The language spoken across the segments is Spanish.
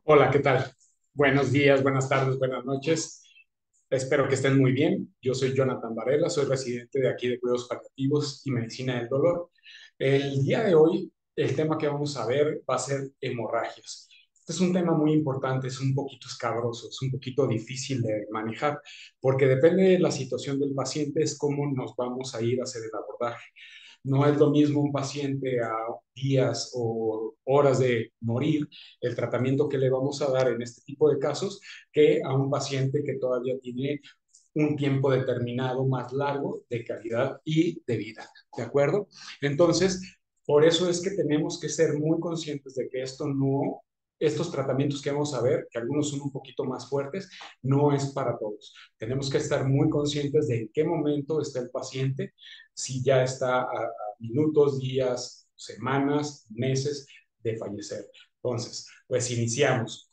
Hola, ¿qué tal? Buenos días, buenas tardes, buenas noches. Espero que estén muy bien. Yo soy Jonathan Varela, soy residente de aquí de Cuidados Paliativos y Medicina del Dolor. El día de hoy, el tema que vamos a ver va a ser hemorragias. Este es un tema muy importante, es un poquito escabroso, es un poquito difícil de manejar, porque depende de la situación del paciente, es cómo nos vamos a ir a hacer el abordaje. No es lo mismo un paciente a días o horas de morir, el tratamiento que le vamos a dar en este tipo de casos, que a un paciente que todavía tiene un tiempo determinado más largo de calidad y de vida. ¿De acuerdo? Entonces, por eso es que tenemos que ser muy conscientes de que estos tratamientos que vamos a ver, que algunos son un poquito más fuertes, no es para todos. Tenemos que estar muy conscientes de en qué momento está el paciente, si ya está a minutos, días, semanas, meses de fallecer. Entonces, pues iniciamos.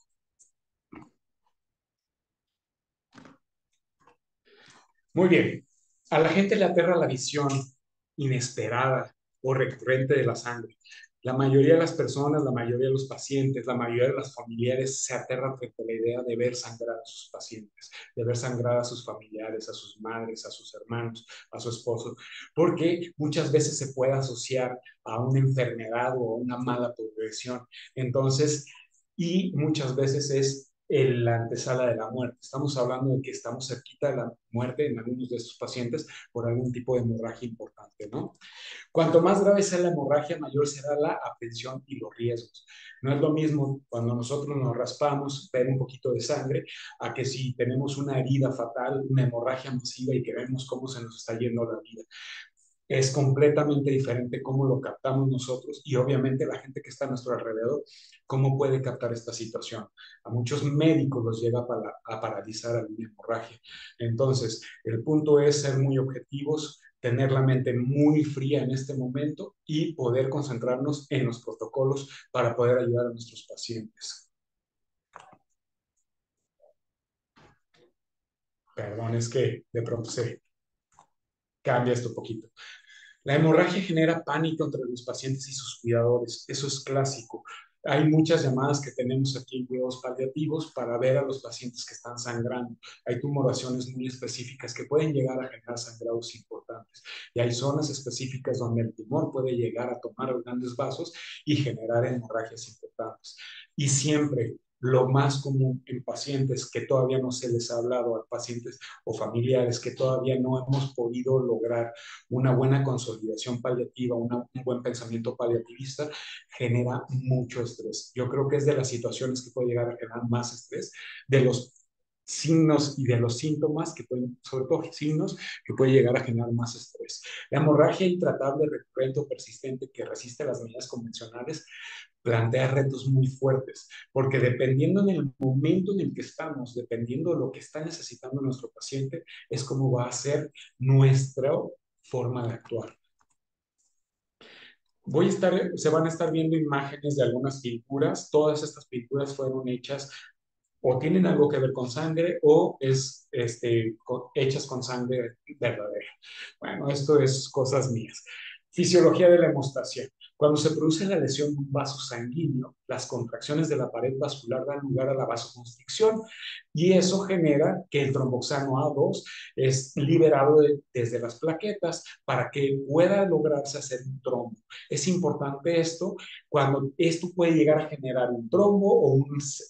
Muy bien. A la gente le aterra la visión inesperada o recurrente de la sangre. La mayoría de las personas, la mayoría de los pacientes, la mayoría de las familiares se aterran frente a la idea de ver sangrar a sus pacientes, de ver sangrar a sus familiares, a sus madres, a sus hermanos, a su esposo, porque muchas veces se puede asociar a una enfermedad o a una mala progresión. Entonces, y muchas veces es la antesala de la muerte. Estamos hablando de que estamos cerquita de la muerte en algunos de estos pacientes por algún tipo de hemorragia importante, ¿no? Cuanto más grave sea la hemorragia, mayor será la atención y los riesgos. No es lo mismo cuando nosotros nos raspamos, ver un poquito de sangre, a que si tenemos una herida fatal, una hemorragia masiva y que vemos cómo se nos está yendo la vida. Es completamente diferente cómo lo captamos nosotros y obviamente la gente que está a nuestro alrededor, cómo puede captar esta situación. A muchos médicos los llega a paralizar alguna hemorragia. Entonces, el punto es ser muy objetivos, tener la mente muy fría en este momento y poder concentrarnos en los protocolos para poder ayudar a nuestros pacientes. Perdón, es que de pronto se cambia esto un poquito. La hemorragia genera pánico entre los pacientes y sus cuidadores. Eso es clásico. Hay muchas llamadas que tenemos aquí en cuidados paliativos para ver a los pacientes que están sangrando. Hay tumoraciones muy específicas que pueden llegar a generar sangrados importantes. Y hay zonas específicas donde el tumor puede llegar a tomar grandes vasos y generar hemorragias importantes. Y siempre lo más común en pacientes que todavía no se les ha hablado, a pacientes o familiares que todavía no hemos podido lograr una buena consolidación paliativa, un buen pensamiento paliativista, genera mucho estrés. Yo creo que es de las situaciones que puede llegar a generar más estrés, de los signos y de los síntomas que pueden, sobre todo signos que puede llegar a generar más estrés. La hemorragia intratable, recurrente o persistente que resiste a las medidas convencionales plantea retos muy fuertes, porque dependiendo en el momento en el que estamos, dependiendo de lo que está necesitando nuestro paciente, es cómo va a ser nuestra forma de actuar. Se van a estar viendo imágenes de algunas pinturas. Todas estas pinturas fueron hechas o tienen algo que ver con sangre o hechas con sangre verdadera. Bueno, esto es cosas mías. Fisiología de la hemostasia. Cuando se produce la lesión de un vaso sanguíneo, las contracciones de la pared vascular dan lugar a la vasoconstricción y eso genera que el tromboxano A2 es liberado desde las plaquetas para que pueda lograrse hacer un trombo. Es importante esto cuando esto puede llegar a generar un trombo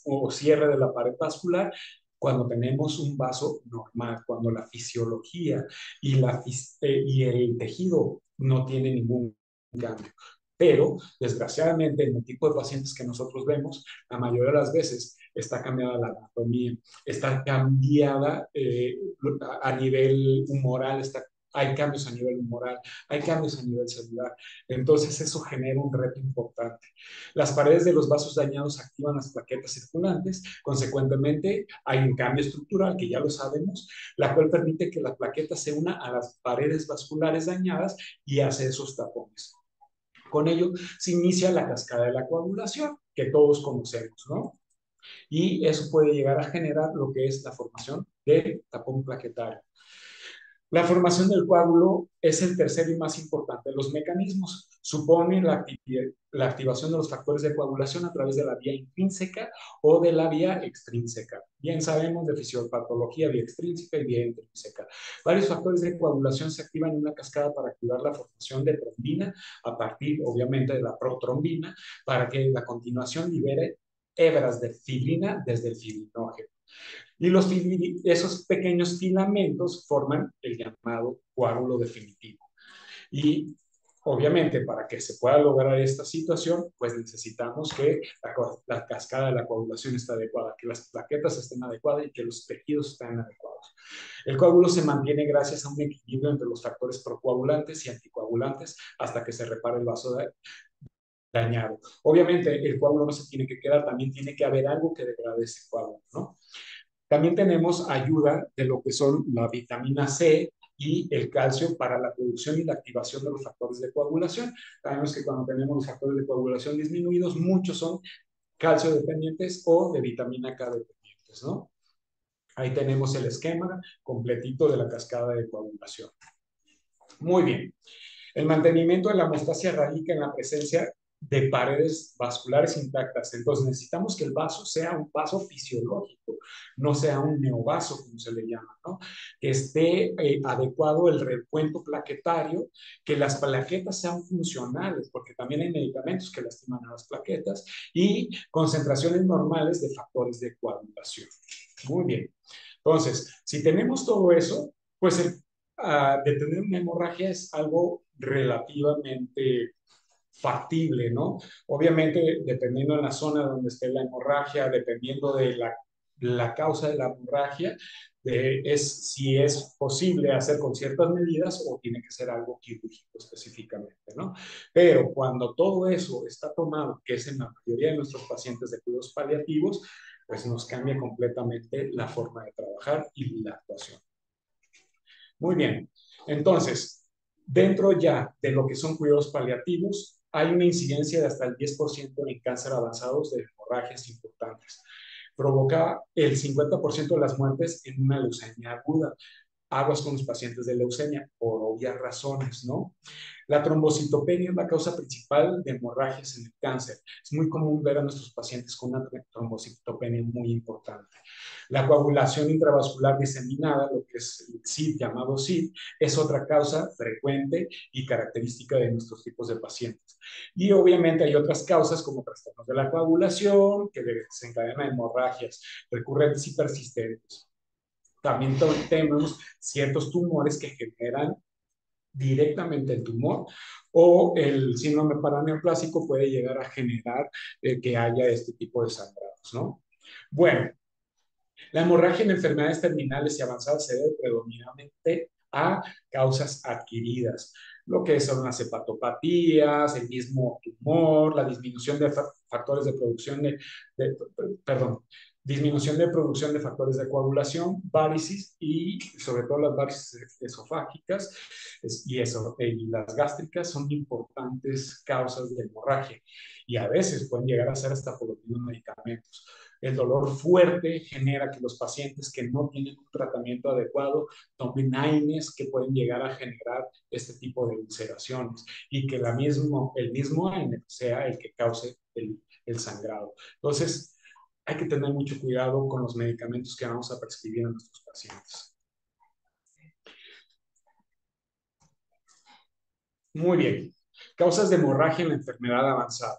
o cierre de la pared vascular cuando tenemos un vaso normal, cuando la fisiología y el tejido no tiene ningún cambio. Pero, desgraciadamente, en el tipo de pacientes que nosotros vemos, la mayoría de las veces está cambiada la anatomía, está cambiada a nivel humoral, hay cambios a nivel humoral, hay cambios a nivel celular. Entonces, eso genera un reto importante. Las paredes de los vasos dañados activan las plaquetas circulantes, consecuentemente, hay un cambio estructural que ya lo sabemos, la cual permite que la plaqueta se una a las paredes vasculares dañadas y hace esos tapones. Con ello se inicia la cascada de la coagulación, que todos conocemos, ¿no? Y eso puede llegar a generar lo que es la formación del tapón plaquetario. La formación del coágulo es el tercer y más importante de los mecanismos. Supone la activación de los factores de coagulación a través de la vía intrínseca o de la vía extrínseca. Bien sabemos de fisiopatología, vía extrínseca y vía intrínseca. Varios factores de coagulación se activan en una cascada para activar la formación de trombina a partir, obviamente, de la protrombina, para que a continuación libere hebras de fibrina desde el fibrinógeno. Y esos pequeños filamentos forman el llamado coágulo definitivo. Y obviamente para que se pueda lograr esta situación, pues necesitamos que la cascada de la coagulación esté adecuada, que las plaquetas estén adecuadas y que los tejidos estén adecuados. El coágulo se mantiene gracias a un equilibrio entre los factores procoagulantes y anticoagulantes hasta que se repare el vaso dañado. Obviamente el coágulo no se tiene que quedar, también tiene que haber algo que degrade ese coágulo, ¿no? También tenemos ayuda de lo que son la vitamina C y el calcio para la producción y la activación de los factores de coagulación. Sabemos que cuando tenemos los factores de coagulación disminuidos, muchos son calcio dependientes o de vitamina K dependientes, ¿no? Ahí tenemos el esquema completito de la cascada de coagulación. Muy bien. El mantenimiento de la hemostasia radica en la presencia de paredes vasculares intactas. Entonces necesitamos que el vaso sea un vaso fisiológico, no sea un neovaso, como se le llama, ¿no? Que esté adecuado el recuento plaquetario, que las plaquetas sean funcionales, porque también hay medicamentos que lastiman a las plaquetas, y concentraciones normales de factores de coagulación. Muy bien. Entonces, si tenemos todo eso, pues detener una hemorragia es algo relativamente factible, ¿no? Obviamente, dependiendo de la zona donde esté la hemorragia, dependiendo de la causa de la hemorragia, es si es posible hacer con ciertas medidas o tiene que ser algo quirúrgico específicamente, ¿no? Pero cuando todo eso está tomado, que es en la mayoría de nuestros pacientes de cuidados paliativos, pues nos cambia completamente la forma de trabajar y la actuación. Muy bien. Entonces, dentro ya de lo que son cuidados paliativos, hay una incidencia de hasta el 10% en cáncer avanzados de hemorragias importantes. Provoca el 50% de las muertes en una leucemia aguda. Aguas con los pacientes de leucemia, por obvias razones, ¿no? La trombocitopenia es la causa principal de hemorragias en el cáncer. Es muy común ver a nuestros pacientes con una trombocitopenia muy importante. La coagulación intravascular diseminada, lo que es el SID, llamado SID, es otra causa frecuente y característica de nuestros tipos de pacientes. Y obviamente hay otras causas como trastornos de la coagulación que desencadenan hemorragias recurrentes y persistentes. También tenemos ciertos tumores que generan directamente el tumor o el síndrome paraneoplásico puede llegar a generar que haya este tipo de sangrados, ¿no? Bueno, la hemorragia en enfermedades terminales y avanzadas se debe predominantemente a causas adquiridas, lo que son las hepatopatías, el mismo tumor, la disminución de factores de producción de, perdón, disminución de producción de factores de coagulación, varices y sobre todo las varices esofágicas y las gástricas son importantes causas de hemorragia y a veces pueden llegar a ser hasta por los mismos medicamentos. El dolor fuerte genera que los pacientes que no tienen un tratamiento adecuado tomen AINES que pueden llegar a generar este tipo de ulceraciones y que el mismo AINE sea el que cause el sangrado. Entonces, hay que tener mucho cuidado con los medicamentos que vamos a prescribir a nuestros pacientes. Muy bien. Causas de hemorragia en la enfermedad avanzada.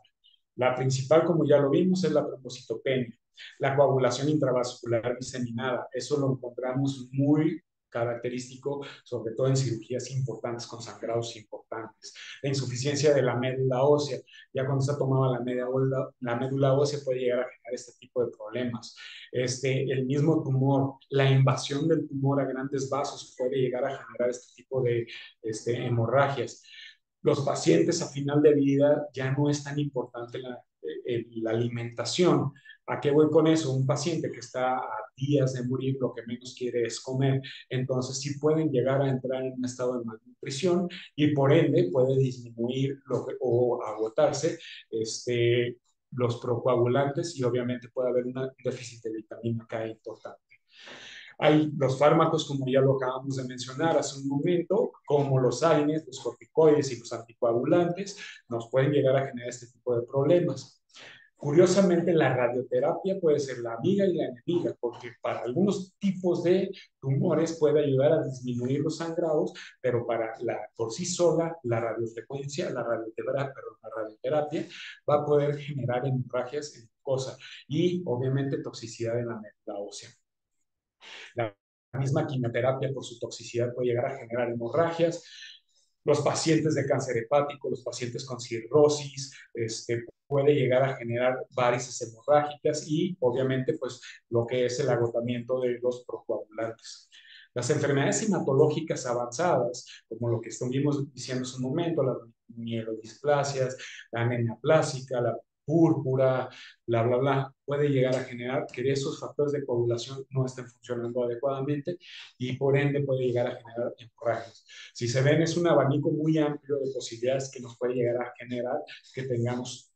La principal, como ya lo vimos, es la trombocitopenia, la coagulación intravascular diseminada. Eso lo encontramos muy característico, sobre todo en cirugías importantes, con sangrados importantes. La insuficiencia de la médula ósea, ya cuando está tomada la médula ósea puede llegar a generar este tipo de problemas. El mismo tumor, la invasión del tumor a grandes vasos puede llegar a generar este tipo de hemorragias. Los pacientes a final de vida ya no es tan importante la alimentación. ¿A qué voy con eso? Un paciente que está a días de morir, lo que menos quiere es comer. Entonces sí pueden llegar a entrar en un estado de malnutrición y por ende puede disminuir o agotarse los procoagulantes y obviamente puede haber un déficit de vitamina K importante. Hay los fármacos, como ya lo acabamos de mencionar hace un momento, como los AINES, los corticoides y los anticoagulantes, nos pueden llegar a generar este tipo de problemas. Curiosamente, la radioterapia puede ser la amiga y la enemiga, porque para algunos tipos de tumores puede ayudar a disminuir los sangrados, pero por sí sola, la radiofrecuencia, la radioterapia va a poder generar hemorragias en mucosa y obviamente toxicidad en la médula ósea. La misma quimioterapia por su toxicidad puede llegar a generar hemorragias. Los pacientes de cáncer hepático, los pacientes con cirrosis, puede llegar a generar varices hemorrágicas y obviamente pues lo que es el agotamiento de los procoagulantes. Las enfermedades hematológicas avanzadas, como lo que estuvimos diciendo hace un momento, las mielodisplasias, la anemia plástica, la púrpura, bla, bla, bla, puede llegar a generar que esos factores de coagulación no estén funcionando adecuadamente y por ende puede llegar a generar hemorragias. Si se ven, es un abanico muy amplio de posibilidades que nos puede llegar a generar que tengamos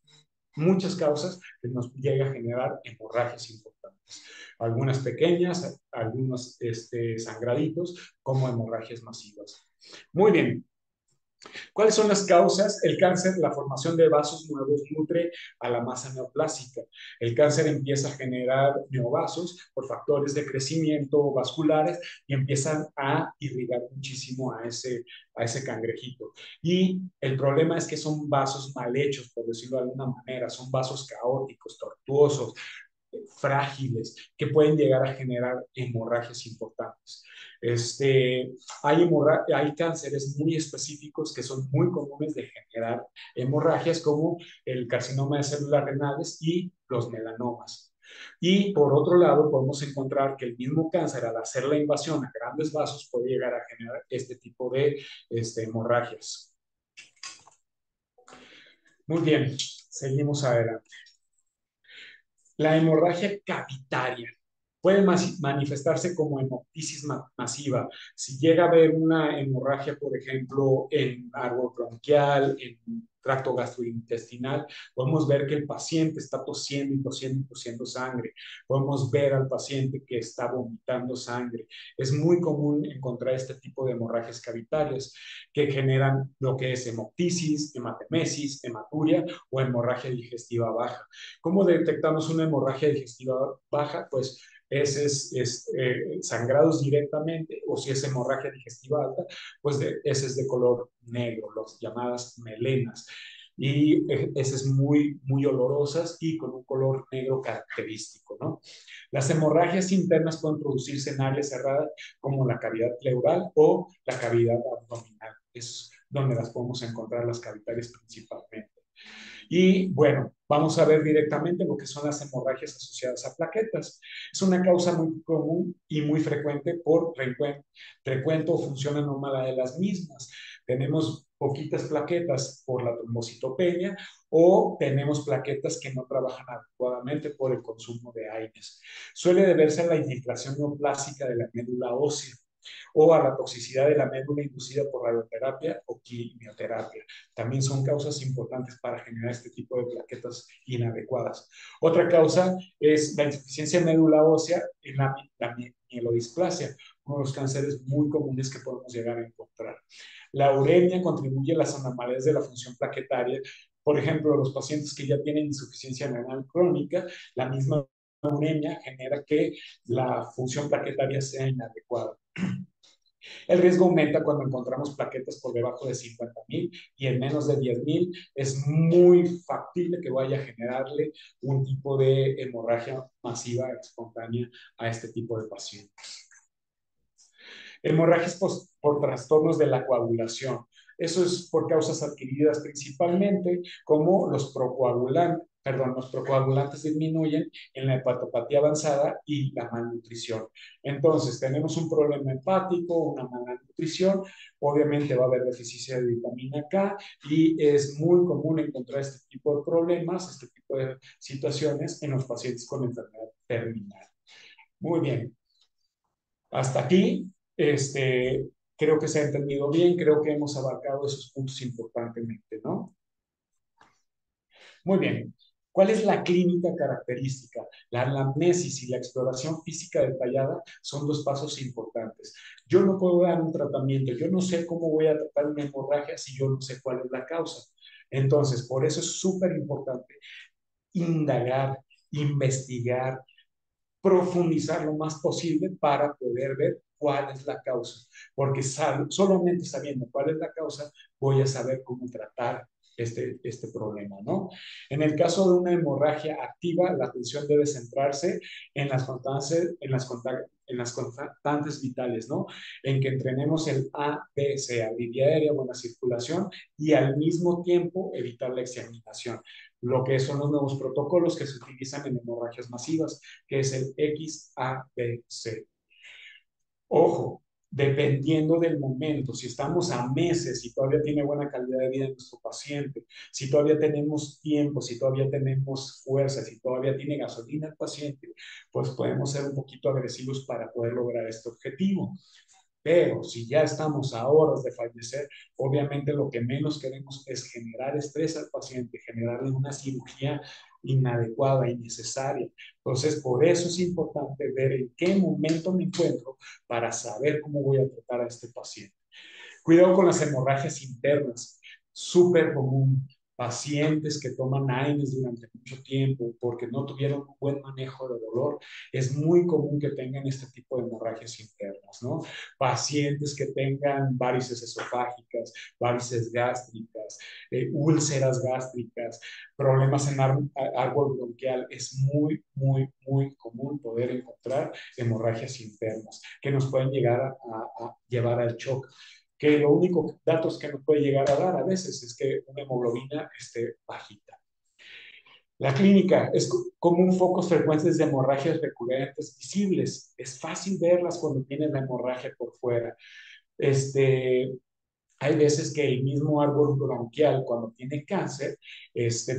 muchas causas que nos llega a generar hemorragias importantes. Algunas pequeñas, algunos sangraditos, como hemorragias masivas. Muy bien. ¿Cuáles son las causas? El cáncer, la formación de vasos nuevos nutre a la masa neoplásica. El cáncer empieza a generar neovasos por factores de crecimiento vasculares y empiezan a irrigar muchísimo a ese cangrejito. Y el problema es que son vasos mal hechos, por decirlo de alguna manera, son vasos caóticos, tortuosos, frágiles que pueden llegar a generar hemorragias importantes. Hay cánceres muy específicos que son muy comunes de generar hemorragias, como el carcinoma de células renales y los melanomas. Y por otro lado, podemos encontrar que el mismo cáncer, al hacer la invasión a grandes vasos, puede llegar a generar este tipo de hemorragias. Muy bien, seguimos adelante. La hemorragia cavitaria puede manifestarse como hemoptisis masiva. Si llega a haber una hemorragia, por ejemplo, en árbol bronquial, en tracto gastrointestinal, podemos ver que el paciente está tosiendo y tosiendo y tosiendo sangre. Podemos ver al paciente que está vomitando sangre. Es muy común encontrar este tipo de hemorragias cavitarias que generan lo que es hemoptisis, hematemesis, hematuria o hemorragia digestiva baja. ¿Cómo detectamos una hemorragia digestiva baja? Pues sangrados directamente, o si es hemorragia digestiva alta, pues ese es de color negro, las llamadas melenas. Y esas es muy olorosas y con un color negro característico, ¿no? Las hemorragias internas pueden producirse en áreas cerradas como la cavidad pleural o la cavidad abdominal. Es donde las podemos encontrar las cavitarias principalmente. Y bueno, vamos a ver directamente lo que son las hemorragias asociadas a plaquetas. Es una causa muy común y muy frecuente por recuento o función anómala de las mismas. Tenemos poquitas plaquetas por la trombocitopenia o tenemos plaquetas que no trabajan adecuadamente por el consumo de AINES. Suele deberse a la infiltración neoplásica de la médula ósea o a la toxicidad de la médula inducida por radioterapia o quimioterapia. También son causas importantes para generar este tipo de plaquetas inadecuadas. Otra causa es la insuficiencia de médula ósea en la mielodisplasia, uno de los cánceres muy comunes que podemos llegar a encontrar. La uremia contribuye a las anomalias de la función plaquetaria. Por ejemplo, los pacientes que ya tienen insuficiencia renal crónica, la misma uremia genera que la función plaquetaria sea inadecuada. El riesgo aumenta cuando encontramos plaquetas por debajo de 50,000 y en menos de 10,000 es muy factible que vaya a generarle un tipo de hemorragia masiva espontánea a este tipo de pacientes. Hemorragias por trastornos de la coagulación. Eso es por causas adquiridas principalmente, como los procoagulantes disminuyen en la hepatopatía avanzada y la malnutrición. Entonces, tenemos un problema hepático, una mala nutrición, obviamente va a haber deficiencia de vitamina K y es muy común encontrar este tipo de problemas, este tipo de situaciones en los pacientes con enfermedad terminal. Muy bien. Hasta aquí, creo que se ha entendido bien, creo que hemos abarcado esos puntos importantemente, ¿no? Muy bien. ¿Cuál es la clínica característica? La anamnesis y la exploración física detallada son dos pasos importantes. Yo no puedo dar un tratamiento, yo no sé cómo voy a tratar una hemorragia si yo no sé cuál es la causa. Entonces, por eso es súper importante indagar, investigar, profundizar lo más posible para poder ver cuál es la causa, porque solamente sabiendo cuál es la causa voy a saber cómo tratar este problema, ¿no? En el caso de una hemorragia activa, la atención debe centrarse en las constantes vitales, ¿no? En que entrenemos el ABC, vía aérea, buena circulación, y al mismo tiempo evitar la examinación, lo que son los nuevos protocolos que se utilizan en hemorragias masivas, que es el XABC. Ojo, dependiendo del momento, si estamos a meses, si todavía tiene buena calidad de vida nuestro paciente, si todavía tenemos tiempo, si todavía tenemos fuerza, si todavía tiene gasolina el paciente, pues podemos ser un poquito agresivos para poder lograr este objetivo. Pero si ya estamos a horas de fallecer, obviamente lo que menos queremos es generar estrés al paciente, generarle una cirugía inadecuada, innecesaria. Entonces, por eso es importante ver en qué momento me encuentro para saber cómo voy a tratar a este paciente. Cuidado con las hemorragias internas, súper común. Pacientes que toman AINES durante mucho tiempo porque no tuvieron un buen manejo de dolor, es muy común que tengan este tipo de hemorragias internas, ¿no? Pacientes que tengan varices esofágicas, varices gástricas, úlceras gástricas, problemas en árbol bronquial, es muy, muy, muy común poder encontrar hemorragias internas que nos pueden llegar a llevar al shock, que lo único datos que nos puede llegar a dar a veces es que una hemoglobina esté bajita. La clínica es común focos frecuentes de hemorragias recurrentes visibles. Es fácil verlas cuando tienes la hemorragia por fuera. Este, Hay veces que el mismo árbol bronquial, cuando tiene cáncer,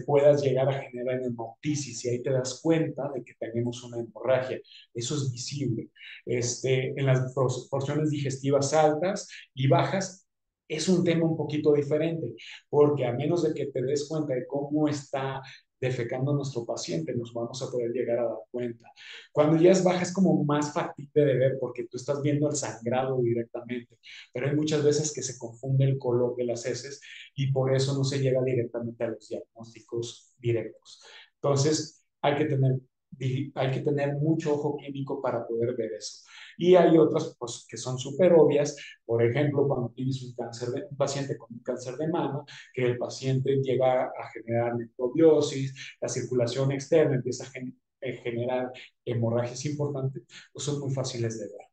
puedas llegar a generar hemoptisis y ahí te das cuenta de que tenemos una hemorragia. Eso es visible. En las porciones digestivas altas y bajas, es un tema un poquito diferente, porque a menos de que te des cuenta de cómo está defecando nuestro paciente, nos vamos a poder llegar a dar cuenta. Cuando ya es baja es como más factible de ver porque tú estás viendo el sangrado directamente, pero hay muchas veces que se confunde el color de las heces y por eso no se llega directamente a los diagnósticos directos. Entonces, hay que tener mucho ojo clínico para poder ver eso. Y hay otras pues, que son súper obvias, por ejemplo, cuando tienes un paciente con un cáncer de mama, que el paciente llega a generar necrobiosis, la circulación externa empieza a generar hemorragias importantes, pues son muy fáciles de ver.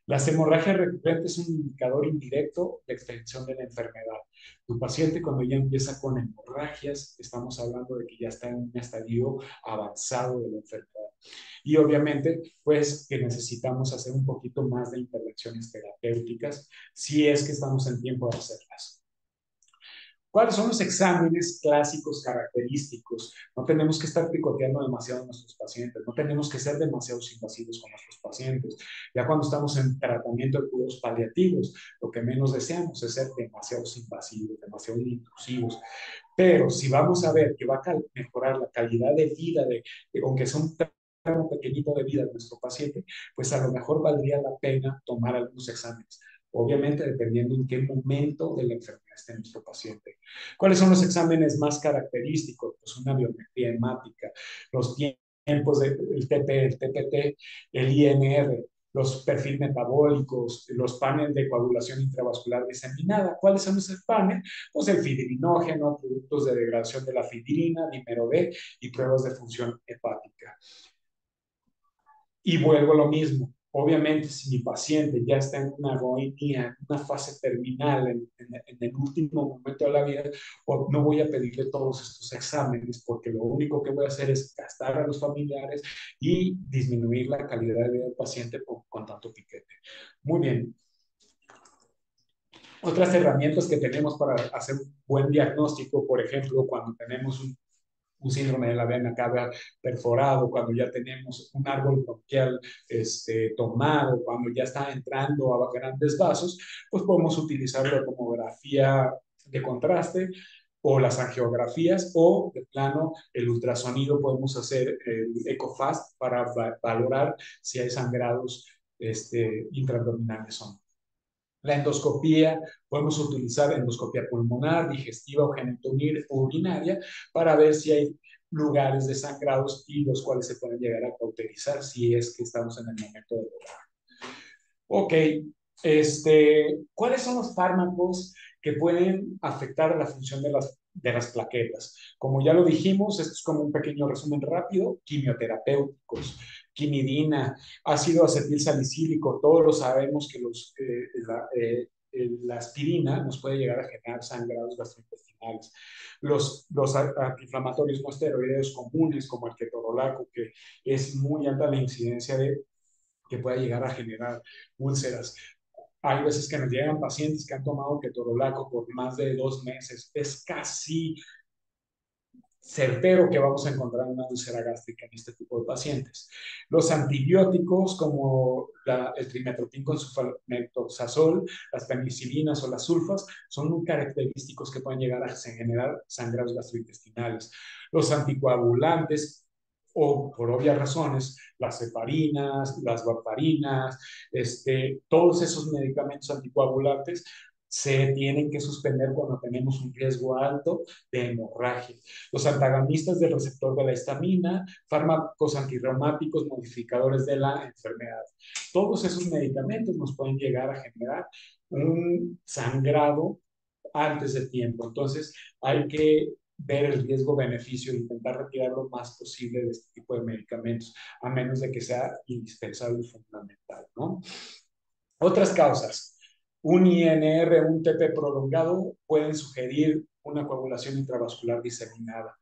Las hemorragias recurrentes es un indicador indirecto de extensión de la enfermedad. Tu paciente cuando ya empieza con hemorragias, estamos hablando de que ya está en un estadio avanzado de la enfermedad. Y obviamente, pues que necesitamos hacer un poquito más de intervenciones terapéuticas si es que estamos en tiempo de hacerlas. ¿Cuáles son los exámenes clásicos característicos? No tenemos que estar picoteando demasiado a nuestros pacientes, no tenemos que ser demasiado invasivos con nuestros pacientes. Ya cuando estamos en tratamiento de cuidados paliativos, lo que menos deseamos es ser demasiado invasivos, demasiado intrusivos. Pero si vamos a ver que va a mejorar la calidad de vida, aunque sea un tramo pequeñito de vida de nuestro paciente, pues a lo mejor valdría la pena tomar algunos exámenes. Obviamente, dependiendo en qué momento de la enfermedad esté nuestro paciente. ¿Cuáles son los exámenes más característicos? Pues una biometría hemática, los tiempos del TP, el TPT, el INR, los perfiles metabólicos, los paneles de coagulación intravascular diseminada. ¿Cuáles son esos paneles? Pues el fibrinógeno, productos de degradación de la fibrilina, dímero B y pruebas de función hepática. Y vuelvo a lo mismo. Obviamente, si mi paciente ya está en una agonía, en una fase terminal, en el último momento de la vida, pues no voy a pedirle todos estos exámenes porque lo único que voy a hacer es gastar a los familiares y disminuir la calidad de vida del paciente con tanto piquete. Muy bien. Otras herramientas que tenemos para hacer un buen diagnóstico, por ejemplo, cuando tenemos un síndrome de la vena cava perforado, cuando ya tenemos un árbol bronquial tomado, cuando ya está entrando a grandes vasos, pues podemos utilizar la tomografía de contraste o las angiografías, o de plano el ultrasonido, podemos hacer el EcoFast para valorar si hay sangrados intraabdominales o no. La endoscopía, podemos utilizar endoscopía pulmonar, digestiva o genitourinaria para ver si hay lugares de sangrados y los cuales se pueden llegar a cauterizar si es que estamos en el momento de lograr. Ok, ¿cuáles son los fármacos que pueden afectar a la función de las plaquetas? Como ya lo dijimos, esto es como un pequeño resumen rápido: quimioterapéuticos, quinidina, ácido acetil salicílico. Todos lo sabemos que la aspirina nos puede llegar a generar sangrados gastrointestinales. Los antiinflamatorios no esteroideos comunes, como el ketorolaco, que es muy alta la incidencia de que pueda llegar a generar úlceras. Hay veces que nos llegan pacientes que han tomado ketorolaco por más de 2 meses. Es casi certero que vamos a encontrar una úlcera gástrica en este tipo de pacientes. Los antibióticos como el trimethoprim con sulfamethoxazol, las penicilinas o las sulfas son muy característicos que pueden llegar a generar sangrados gastrointestinales. Los anticoagulantes, o por obvias razones, las heparinas, las varfarinas, todos esos medicamentos anticoagulantes se tienen que suspender cuando tenemos un riesgo alto de hemorragia. Los antagonistas del receptor de la histamina, fármacos antirreumáticos, modificadores de la enfermedad. Todos esos medicamentos nos pueden llegar a generar un sangrado antes de tiempo. Entonces, hay que ver el riesgo-beneficio e intentar retirar lo más posible de este tipo de medicamentos, a menos de que sea indispensable y fundamental, ¿no? Otras causas: un INR, un TP prolongado pueden sugerir una coagulación intravascular diseminada.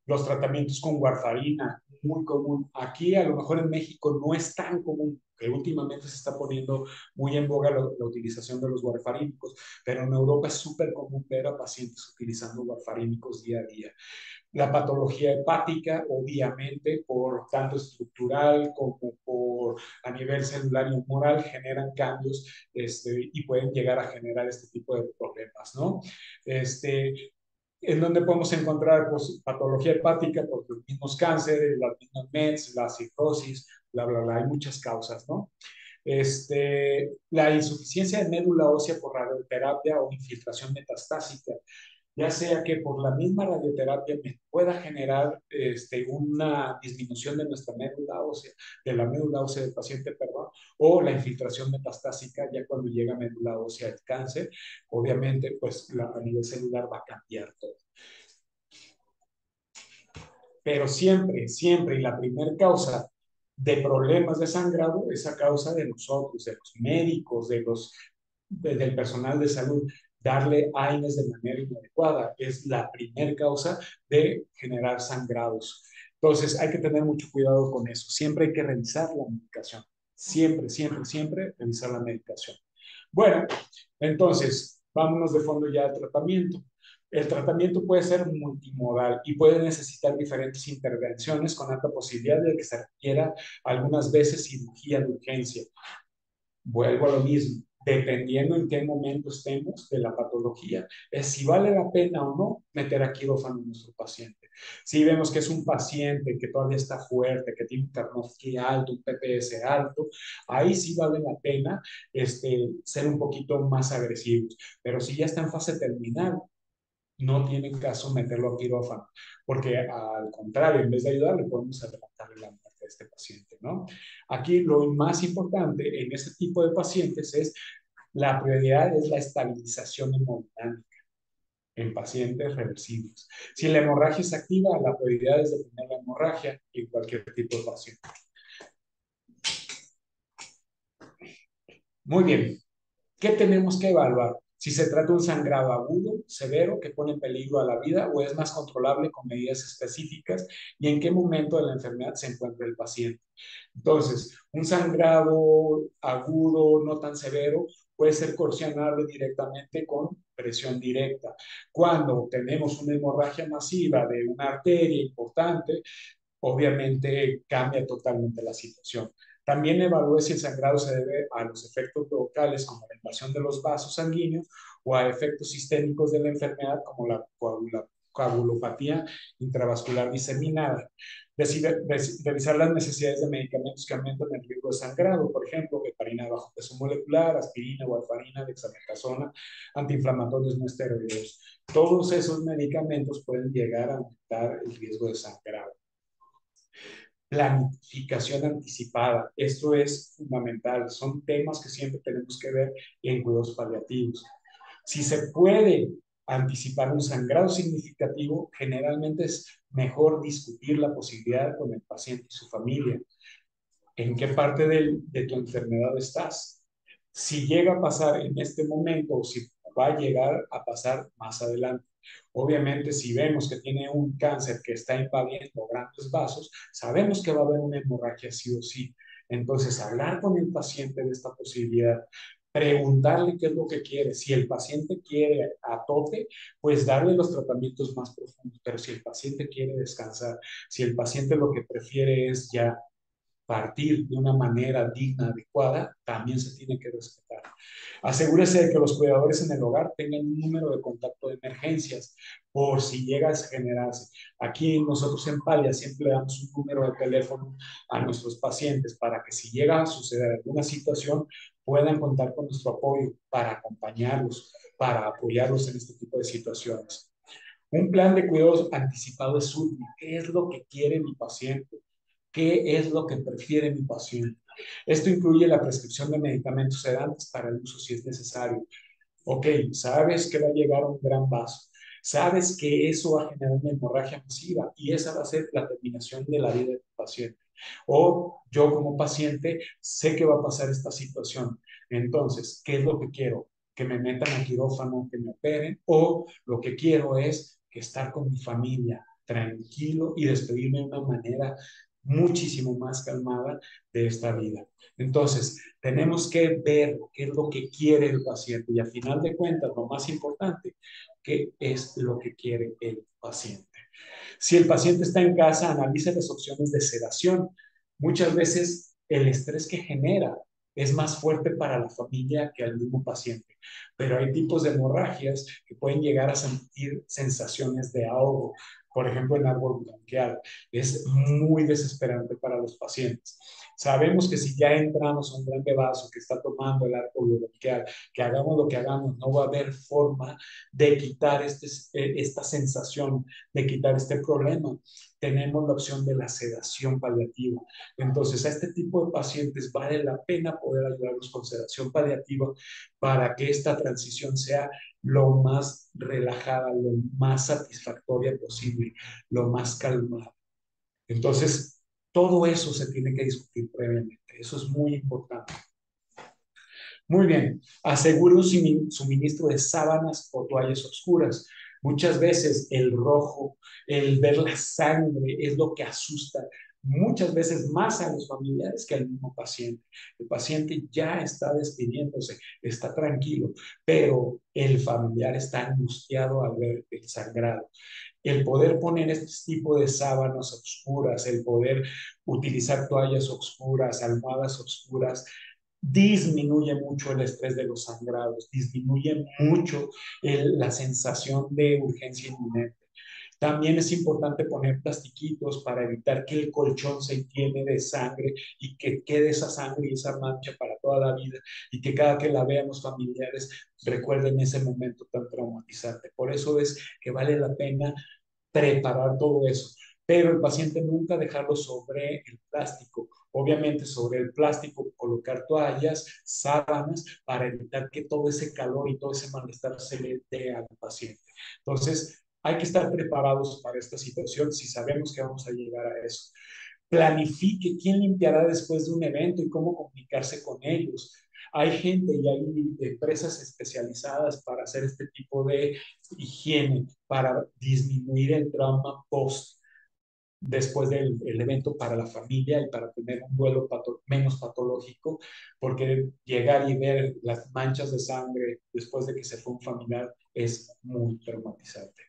Los tratamientos con warfarina, muy común. Aquí, a lo mejor en México, no es tan común, que últimamente se está poniendo muy en boga la utilización de los warfarínicos, pero en Europa es súper común ver a pacientes utilizando warfarínicos día a día. La patología hepática, obviamente, por tanto estructural como por a nivel celular y humoral, generan cambios y pueden llegar a generar este tipo de problemas, ¿no? En donde podemos encontrar pues, patología hepática por los mismos cánceres, las mismas METs, la cirrosis, bla, bla, bla. Hay muchas causas, ¿no? La insuficiencia de médula ósea por radioterapia o infiltración metastásica, ya sea que por la misma radioterapia me pueda generar una disminución de nuestra médula ósea, de la médula ósea del paciente, perdón, o la infiltración metastásica ya cuando llega a médula ósea el cáncer. Obviamente, pues a nivel celular va a cambiar todo. Pero siempre, siempre, y la primera causa de problemas de sangrado es a causa de nosotros, de los médicos, del personal de salud. Darle AINES de manera inadecuada es la primera causa de generar sangrados. Entonces, hay que tener mucho cuidado con eso. Siempre hay que revisar la medicación. Siempre, siempre, siempre revisar la medicación. Bueno, entonces, vámonos de fondo ya al tratamiento. El tratamiento puede ser multimodal y puede necesitar diferentes intervenciones con alta posibilidad de que se requiera algunas veces cirugía de urgencia. Vuelvo a lo mismo, dependiendo en qué momento estemos de la patología, es si vale la pena o no meter a quirófano a nuestro paciente. Si vemos que es un paciente que todavía está fuerte, que tiene un Karnofsky alto, un PPS alto, ahí sí vale la pena ser un poquito más agresivos. Pero si ya está en fase terminal, no tiene caso meterlo a quirófano, porque al contrario, en vez de ayudarle, podemos adelantarle la muerte de este paciente, ¿no? Aquí lo más importante en este tipo de pacientes es la prioridad es la estabilización hemodinámica en pacientes reversibles. Si la hemorragia es activa, la prioridad es detener la hemorragia en cualquier tipo de paciente. Muy bien. ¿Qué tenemos que evaluar? Si se trata de un sangrado agudo, severo, que pone en peligro a la vida, o es más controlable con medidas específicas, y en qué momento de la enfermedad se encuentra el paciente. Entonces, un sangrado agudo, no tan severo, puede ser curacionable directamente con presión directa. Cuando tenemos una hemorragia masiva de una arteria importante, obviamente cambia totalmente la situación. También evalúe si el sangrado se debe a los efectos locales como la invasión de los vasos sanguíneos o a efectos sistémicos de la enfermedad como la coagulopatía intravascular diseminada. Revisar las necesidades de medicamentos que aumentan el riesgo de sangrado, por ejemplo, heparina de bajo peso molecular, aspirina, warfarina, dexametasona, antiinflamatorios no esteroideos. Todos esos medicamentos pueden llegar a aumentar el riesgo de sangrado. Planificación anticipada, esto es fundamental, son temas que siempre tenemos que ver en cuidados paliativos. Si se puede anticipar un sangrado significativo, generalmente es mejor discutir la posibilidad con el paciente y su familia. ¿En qué parte de tu enfermedad estás? Si llega a pasar en este momento o si va a llegar a pasar más adelante. Obviamente, si vemos que tiene un cáncer que está invadiendo grandes vasos, sabemos que va a haber una hemorragia sí o sí. Entonces, hablar con el paciente de esta posibilidad, preguntarle qué es lo que quiere. Si el paciente quiere a tope, pues darle los tratamientos más profundos. Pero si el paciente quiere descansar, si el paciente lo que prefiere es ya partir de una manera digna, adecuada, también se tiene que respetar. Asegúrese de que los cuidadores en el hogar tengan un número de contacto de emergencias por si llega a generarse. Aquí nosotros en Palia siempre damos un número de teléfono a nuestros pacientes para que si llega a suceder alguna situación puedan contar con nuestro apoyo para acompañarlos, para apoyarlos en este tipo de situaciones. Un plan de cuidados anticipado es útil. ¿Qué es lo que quiere mi paciente? ¿Qué es lo que prefiere mi paciente? Esto incluye la prescripción de medicamentos sedantes para el uso si es necesario. Ok, sabes que va a llegar a un gran vaso. Sabes que eso va a generar una hemorragia masiva y esa va a ser la terminación de la vida de tu paciente. O yo como paciente sé que va a pasar esta situación. Entonces, ¿qué es lo que quiero? Que me metan a quirófano, que me operen, o lo que quiero es que estar con mi familia tranquilo y despedirme de una manera muchísimo más calmada de esta vida. Entonces, tenemos que ver qué es lo que quiere el paciente y al final de cuentas, lo más importante, qué es lo que quiere el paciente. Si el paciente está en casa, analice las opciones de sedación. Muchas veces el estrés que genera es más fuerte para la familia que al mismo paciente, pero hay tipos de hemorragias que pueden llegar a sentir sensaciones de ahogo, por ejemplo, el árbol bronquial. Es muy desesperante para los pacientes. Sabemos que si ya entramos a un gran vaso que está tomando el árbol bronquial, que hagamos lo que hagamos, no va a haber forma de quitar esta sensación, de quitar este problema. Tenemos la opción de la sedación paliativa. Entonces, a este tipo de pacientes vale la pena poder ayudarlos con sedación paliativa para que esta transición sea lo más relajada, lo más satisfactoria posible, lo más calmada. Entonces, todo eso se tiene que discutir previamente. Eso es muy importante. Muy bien, asegure un suministro de sábanas o toallas oscuras. Muchas veces el rojo, el ver la sangre es lo que asusta muchas veces más a los familiares que al mismo paciente. El paciente ya está despidiéndose, está tranquilo, pero el familiar está angustiado al ver el sangrado. El poder poner este tipo de sábanas oscuras, el poder utilizar toallas oscuras, almohadas oscuras, disminuye mucho el estrés de los sangrados, disminuye mucho la sensación de urgencia inminente. También es importante poner plastiquitos para evitar que el colchón se llene de sangre y que quede esa sangre y esa mancha para toda la vida y que cada que la vean los familiares recuerden ese momento tan traumatizante. Por eso es que vale la pena preparar todo eso, pero el paciente nunca dejarlo sobre el plástico. Obviamente sobre el plástico colocar toallas, sábanas, para evitar que todo ese calor y todo ese malestar se le dé al paciente. Entonces, hay que estar preparados para esta situación si sabemos que vamos a llegar a eso. Planifique quién limpiará después de un evento y cómo comunicarse con ellos. Hay gente y hay empresas especializadas para hacer este tipo de higiene, para disminuir el trauma post después del evento para la familia y para tener un duelo menos patológico, porque llegar y ver las manchas de sangre después de que se fue un familiar es muy traumatizante.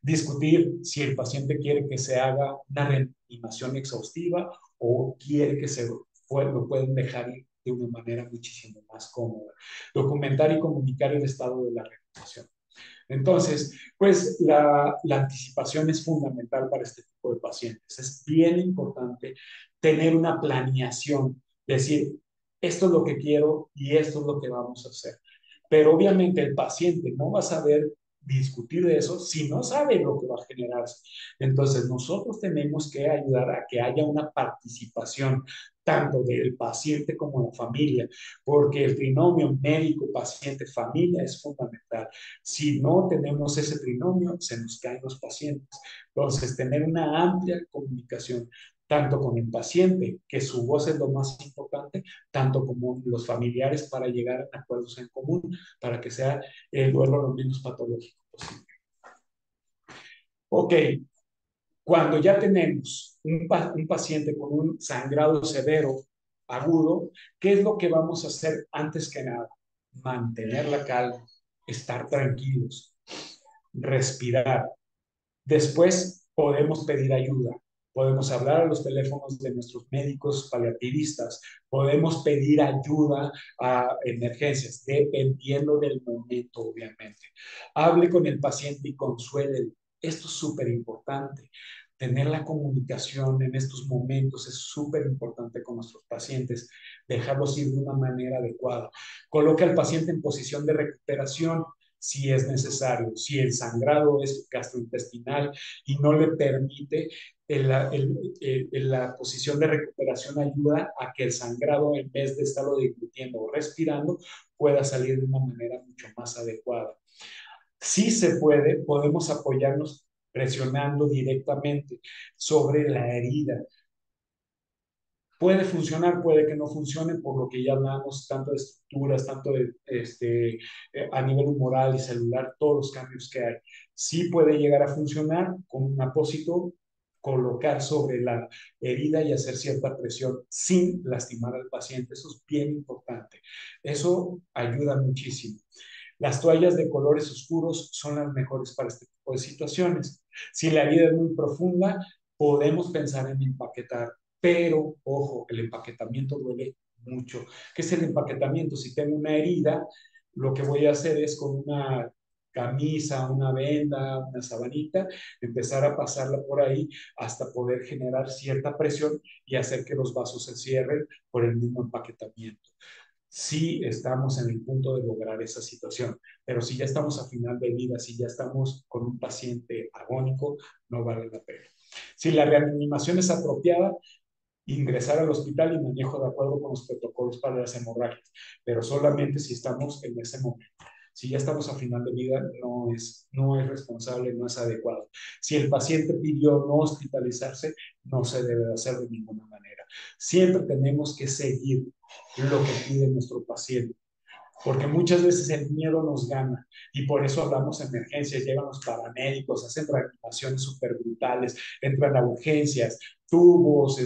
Discutir si el paciente quiere que se haga una reanimación exhaustiva o quiere que lo pueden dejar ir de una manera muchísimo más cómoda. Documentar y comunicar el estado de la recuperación. Entonces, pues la anticipación es fundamental para este tipo de pacientes. Es bien importante tener una planeación, decir, esto es lo que quiero y esto es lo que vamos a hacer. Pero obviamente el paciente no va a saber discutir de eso si no sabe lo que va a generarse. Entonces, nosotros tenemos que ayudar a que haya una participación tanto del paciente como de la familia, porque el trinomio médico-paciente-familia es fundamental. Si no tenemos ese trinomio, se nos caen los pacientes. Entonces, tener una amplia comunicación, tanto con el paciente, que su voz es lo más importante, tanto como los familiares para llegar a acuerdos en común, para que sea el duelo lo menos patológico posible. Ok, cuando ya tenemos un paciente con un sangrado severo, agudo, ¿qué es lo que vamos a hacer antes que nada? Mantener la calma, estar tranquilos, respirar. Después podemos pedir ayuda, podemos hablar a los teléfonos de nuestros médicos paliativistas, podemos pedir ayuda a emergencias, dependiendo del momento, obviamente. Hable con el paciente y consuélelo. Esto es súper importante. Tener la comunicación en estos momentos es súper importante con nuestros pacientes, dejarlos ir de una manera adecuada. Coloque al paciente en posición de recuperación si es necesario, si el sangrado es gastrointestinal y no le permite la posición de recuperación ayuda a que el sangrado, en vez de estarlo deglutiendo o respirando, pueda salir de una manera mucho más adecuada. Si se puede, podemos apoyarnos presionando directamente sobre la herida. Puede funcionar, puede que no funcione, por lo que ya hablamos tanto de estructuras, tanto de a nivel humoral y celular, todos los cambios que hay. Sí puede llegar a funcionar con un apósito, colocar sobre la herida y hacer cierta presión sin lastimar al paciente. Eso es bien importante. Eso ayuda muchísimo. Las toallas de colores oscuros son las mejores para este tipo de situaciones. Si la herida es muy profunda, podemos pensar en empaquetar, pero ojo, el empaquetamiento duele mucho. ¿Qué es el empaquetamiento? Si tengo una herida, lo que voy a hacer es con una camisa, una venda, una sabanita, empezar a pasarla por ahí hasta poder generar cierta presión y hacer que los vasos se cierren por el mismo empaquetamiento. Sí estamos en el punto de lograr esa situación, pero si ya estamos a final de vida, si ya estamos con un paciente agónico, no vale la pena. Si la reanimación es apropiada, ingresar al hospital y manejo de acuerdo con los protocolos para las hemorragias, pero solamente si estamos en ese momento. Si ya estamos a final de vida, no es responsable, no es adecuado. Si el paciente pidió no hospitalizarse, no se debe hacer de ninguna manera. Siempre tenemos que seguir lo que pide nuestro paciente, porque muchas veces el miedo nos gana y por eso hablamos de emergencias, llegan los paramédicos, hacen reanimaciones súper brutales, entran a urgencias, tubos,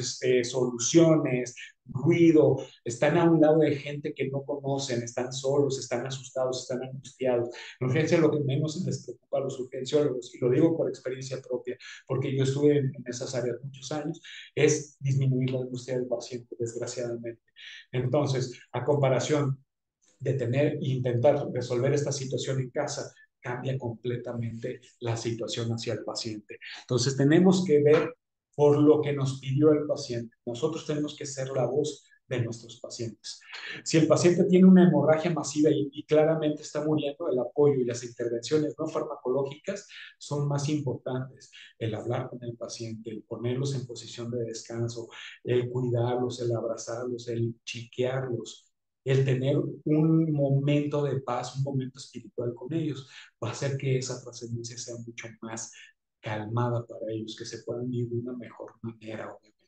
soluciones, ruido, están a un lado de gente que no conocen, están solos, están asustados, están angustiados. En urgencia lo que menos les preocupa a los urgenciólogos, y lo digo por experiencia propia, porque yo estuve en esas áreas muchos años, es disminuir la angustia del paciente, desgraciadamente. Entonces, a comparación de tener e intentar resolver esta situación en casa, cambia completamente la situación hacia el paciente. Entonces tenemos que ver por lo que nos pidió el paciente. Nosotros tenemos que ser la voz de nuestros pacientes. Si el paciente tiene una hemorragia masiva y claramente está muriendo, el apoyo y las intervenciones no farmacológicas son más importantes. El hablar con el paciente, el ponerlos en posición de descanso, el cuidarlos, el abrazarlos, el chiquearlos, el tener un momento de paz, un momento espiritual con ellos, va a hacer que esa trascendencia sea mucho más calmada para ellos, que se puedan vivir de una mejor manera, obviamente.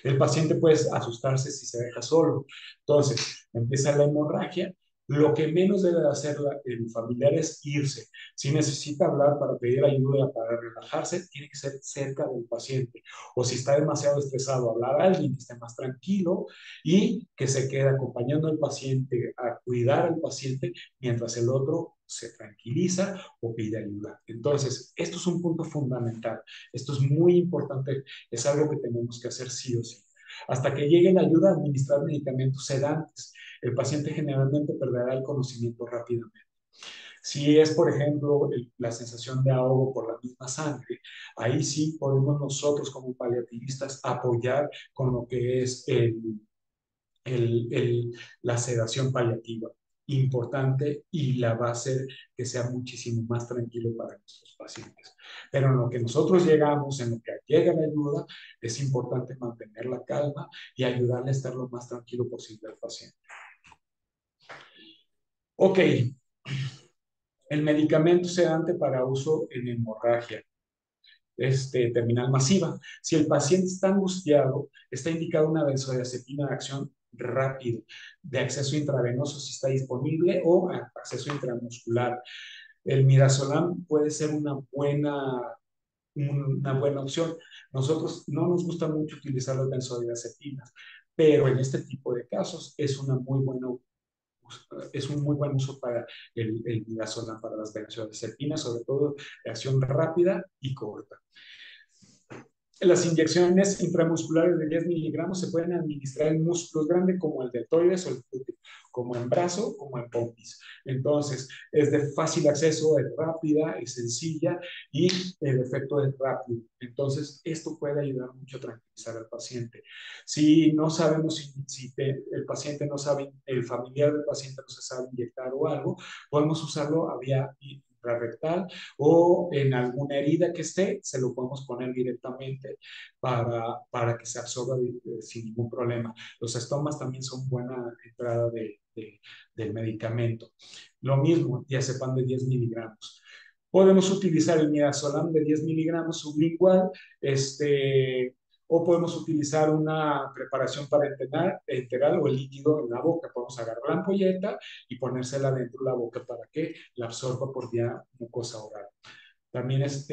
El paciente puede asustarse si se deja solo. Entonces, empieza la hemorragia. Lo que menos debe de hacer el familiar es irse. Si necesita hablar para pedir ayuda, para relajarse, tiene que ser cerca del paciente. O si está demasiado estresado, hablar a alguien que esté más tranquilo y que se quede acompañando al paciente, a cuidar al paciente, mientras el otro se tranquiliza o pide ayuda. Entonces, esto es un punto fundamental. Esto es muy importante, es algo que tenemos que hacer sí o sí. Hasta que llegue la ayuda a administrar medicamentos sedantes, el paciente generalmente perderá el conocimiento rápidamente. Si es, por ejemplo, la sensación de ahogo por la misma sangre, ahí sí podemos nosotros como paliativistas apoyar con lo que es el- el- la sedación paliativa. Importante y la va a hacer que sea muchísimo más tranquilo para nuestros pacientes. Pero en lo que nosotros llegamos, en lo que llega la ayuda, es importante mantener la calma y ayudarle a estar lo más tranquilo posible al paciente. Ok, el medicamento sedante para uso en hemorragia terminal masiva. Si el paciente está angustiado, está indicada una benzodiazepina de acción rápido, de acceso intravenoso si está disponible o acceso intramuscular. El midazolam puede ser una buena opción. Nosotros no nos gusta mucho utilizar las benzodiazepinas, pero en este tipo de casos es un muy buen uso para el midazolam, para las benzodiazepinas, sobre todo de acción rápida y corta. Las inyecciones intramusculares de 10 miligramos se pueden administrar en músculos grandes como el deltoides o el glúteo, como en brazo, como en pompis. Entonces, es de fácil acceso, es rápida, es sencilla y el efecto es rápido. Entonces, esto puede ayudar mucho a tranquilizar al paciente. Si no sabemos, el paciente no sabe, el familiar del paciente no se sabe inyectar o algo, podemos usarlo a vía intrarrectal o en alguna herida que esté, se lo podemos poner directamente para que se absorba sin ningún problema. Los estomas también son buena entrada del medicamento. Lo mismo, diazepam de 10 miligramos. Podemos utilizar el midazolam de 10 miligramos sublingual, o podemos utilizar una preparación para enteral o el líquido en la boca. Podemos agarrar la ampolleta y ponérsela dentro de la boca para que la absorba por vía mucosa oral. También es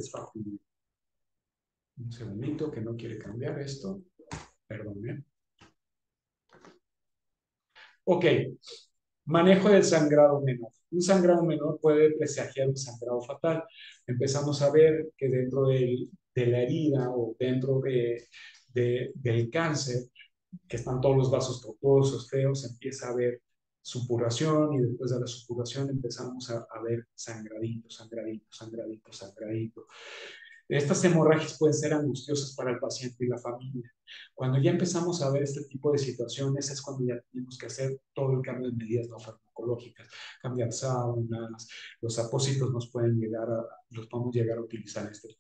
factible. Un segundito que no quiere cambiar esto. Perdón, ¿eh? Ok, manejo del sangrado menor. Un sangrado menor puede presagiar un sangrado fatal. Empezamos a ver que dentro de la herida o dentro del cáncer, que están todos los vasos tortuosos, feos, empieza a haber supuración y después de la supuración empezamos a ver sangradito, sangradito, sangradito, sangradito. Estas hemorragias pueden ser angustiosas para el paciente y la familia. Cuando ya empezamos a ver este tipo de situaciones es cuando ya tenemos que hacer todo el cambio de medidas no farmacológicas, cambiar sábanas, los apósitos los podemos llegar a utilizar en este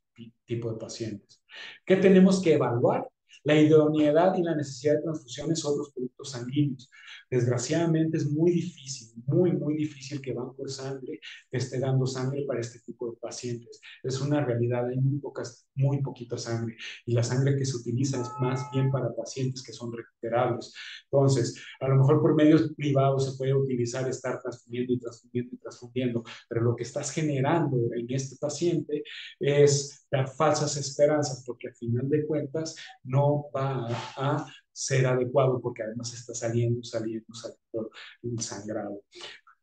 tipo de pacientes. ¿Qué tenemos que evaluar? La idoneidad y la necesidad de transfusiones a otros productos sanguíneos. Desgraciadamente es muy difícil, muy, muy difícil que Banco de Sangre esté dando sangre para este tipo de pacientes. Es una realidad, hay muy poquita sangre y la sangre que se utiliza es más bien para pacientes que son recuperables. Entonces, a lo mejor por medios privados se puede utilizar estar transfundiendo y transfundiendo y transfundiendo, pero lo que estás generando en este paciente es dar falsas esperanzas porque al final de cuentas no va a ser adecuado porque además está saliendo el sangrado.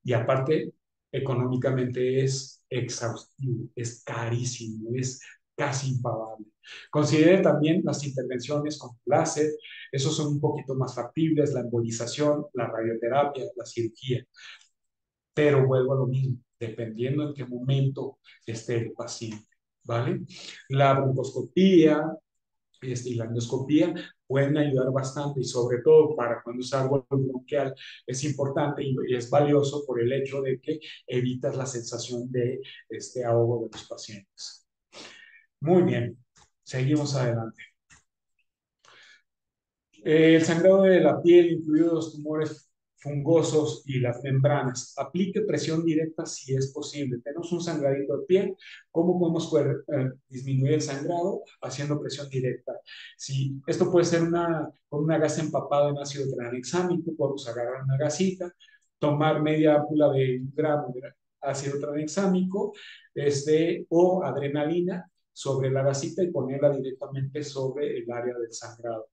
Y aparte, económicamente es exhaustivo, es carísimo, es casi impagable. Considere también las intervenciones con láser, esos son un poquito más factibles, la embolización, la radioterapia, la cirugía, pero vuelvo a lo mismo, dependiendo en qué momento esté el paciente, ¿vale? La broncoscopía, y la endoscopía pueden ayudar bastante y sobre todo para cuando es algo bronquial es importante y es valioso por el hecho de que evitas la sensación de ahogo de los pacientes. Muy bien, seguimos adelante. El sangrado de la piel, incluidos los tumores fungosos y las membranas. Aplique presión directa si es posible. Tenemos un sangradito de piel. ¿Cómo podemos disminuir el sangrado? Haciendo presión directa. Si esto puede ser con una gasa empapada en ácido tranexámico, podemos agarrar una gasita, tomar media ámpula de 1 gramo de ácido tranexámico o adrenalina, sobre la gasita y ponerla directamente sobre el área del sangrado.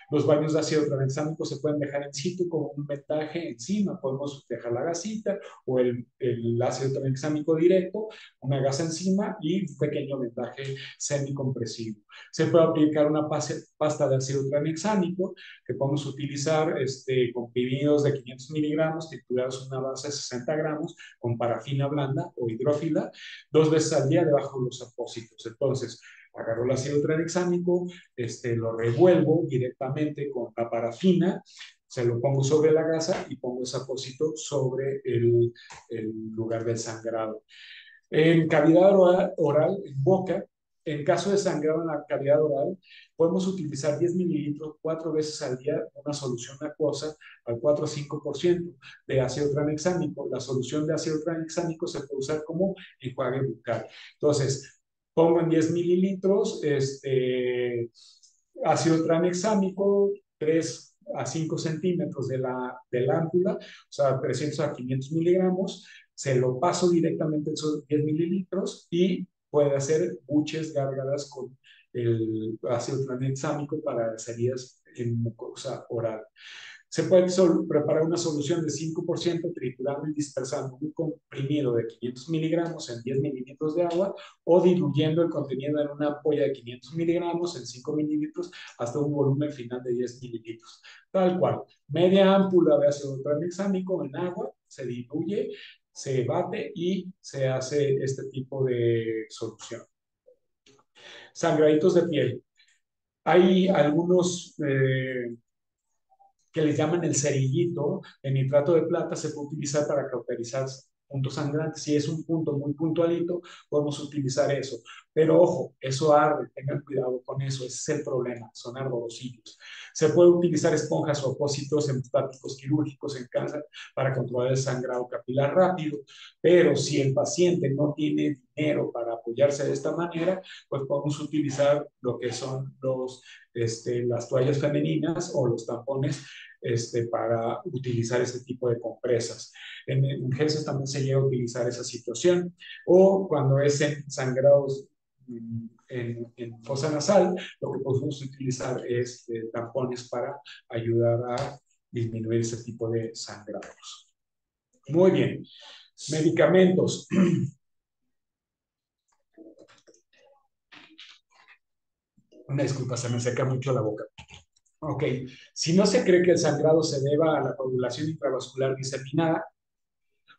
Los baños de ácido tranexámico se pueden dejar en situ con un vendaje encima. Podemos dejar la gasita o el ácido tranexámico directo, una gasa encima y un pequeño vendaje semicompresivo. Se puede aplicar una pasta de ácido tranexámico que podemos utilizar comprimidos de 500 miligramos, triturados en una base de 60 gramos, con parafina blanda o hidrófila, 2 veces al día debajo de los apósitos. Entonces, agarro el ácido tranexámico, lo revuelvo directamente con la parafina, se lo pongo sobre la gasa y pongo ese apósito sobre el lugar del sangrado. En cavidad oral, en boca, en caso de sangrado en la cavidad oral, podemos utilizar 10 mililitros 4 veces al día, una solución acuosa al 4 o 5% de ácido tranexámico. La solución de ácido tranexámico se puede usar como enjuague bucal. Entonces, pongo en 10 mililitros ácido tranexámico, 3 a 5 centímetros de la ámpula, o sea, 300 a 500 miligramos, se lo paso directamente esos 10 mililitros y puede hacer buches, gárgaras con el ácido tranexámico para las heridas en mucosa oral. Se puede preparar una solución de 5% triturando y dispersando un comprimido de 500 miligramos en 10 mililitros de agua o diluyendo el contenido en una ampolla de 500 miligramos en 5 mililitros hasta un volumen final de 10 mililitros. Tal cual, media ámpula de ácido tranexámico en agua, se diluye, se bate y se hace este tipo de solución. Sangraditos de piel. Hay algunos que les llaman el cerillito, el nitrato de plata se puede utilizar para cauterizar puntos sangrantes. Si es un punto muy puntualito, podemos utilizar eso. Pero ojo, eso arde, tengan cuidado con eso, ese es el problema, son ardorosillos. Se puede utilizar esponjas o apósitos hemostáticos quirúrgicos en cáncer para controlar el sangrado capilar rápido, pero si el paciente no tiene dinero para apoyarse de esta manera, pues podemos utilizar lo que son las toallas femeninas o los tampones para utilizar este tipo de compresas. En urgencias también se llega a utilizar esa situación, o cuando es en sangrados en fosa nasal, lo que podemos utilizar es tampones para ayudar a disminuir ese tipo de sangrados. Muy bien. Medicamentos. Una disculpa, se me seca mucho la boca. Ok, si no se cree que el sangrado se deba a la coagulación intravascular diseminada,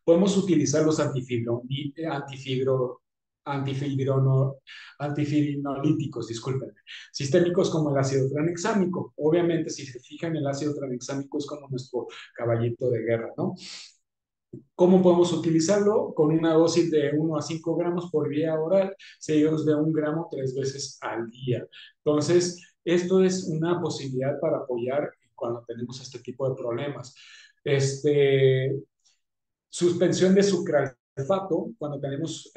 podemos utilizar los antifibrinolíticos, discúlpenme, sistémicos como el ácido tranexámico. Obviamente, si se fijan, el ácido tranexámico es como nuestro caballito de guerra, ¿no? ¿Cómo podemos utilizarlo? Con una dosis de 1 a 5 gramos por vía oral, seguidos de 1 gramo 3 veces al día. Entonces, esto es una posibilidad para apoyar cuando tenemos este tipo de problemas. Suspensión de sucralfato, cuando tenemos